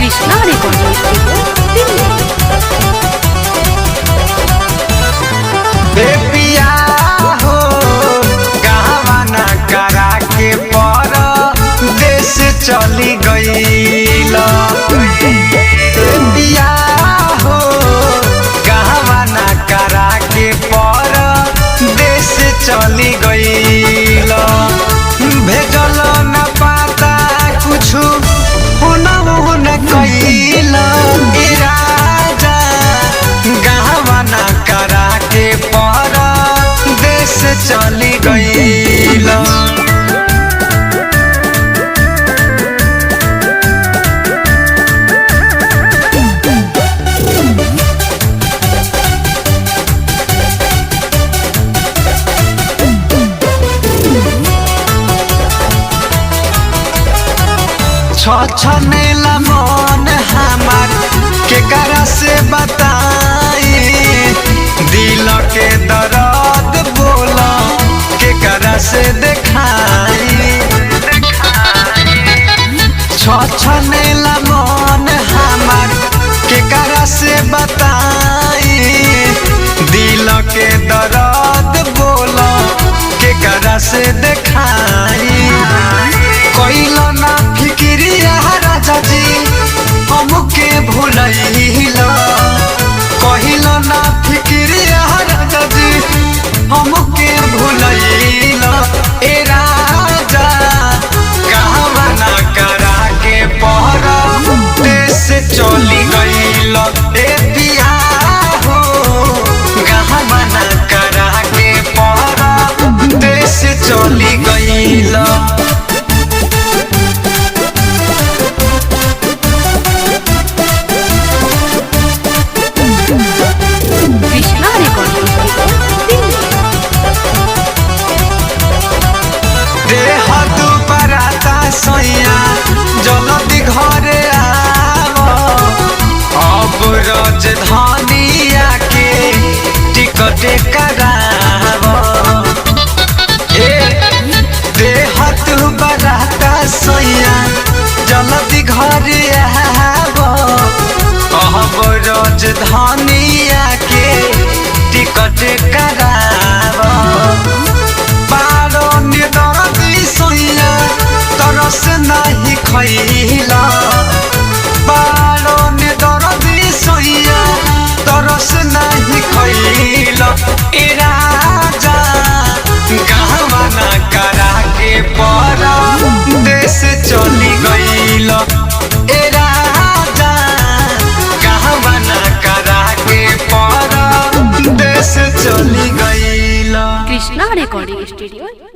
Krishna recording studio Delhi. बेपिया हो गहवाना करा के पर देश चली गईल। बेपिया हो गहवाना करा के पर देश चली गईल। भेजल न पाता कुछु हुन कईल। राजा गहवाना करा के पर देश चली गईल। छछनेला मन हमार केकरा से बताई। दिल के दर्द बोला केकरा से देखाई। छछनेला मन हमार केकरा से बताई। दिल के दर्द बोला केकरा से देखाई। कोइला ना फिक्रिया राजा जी हमके भूलैला। कहिला ना फिक्रिया राजा जी हमके भूलैला। ए राजा गहवाना करा के पर देश चली गईल। ए पिया हो गहवाना करा के पर देश चली गईल। Krishna recording studio Delhi. देह दुबराता सैया जल्दी घरे आव। अब राजधानिया के टिकट कराव। देह दुबराता सैया जल्दी घरे आव। अब राजधानिया के टिकट कराव। बारो निदरदी सैया तरस नहीं खैला। बारो निदरदी सैया तरस नहीं खैला। ए राजा गहवाना करा के पर देश चली गईल। ए राजा गहवाना करा के पर देश चली गईल। Krishna recording studio.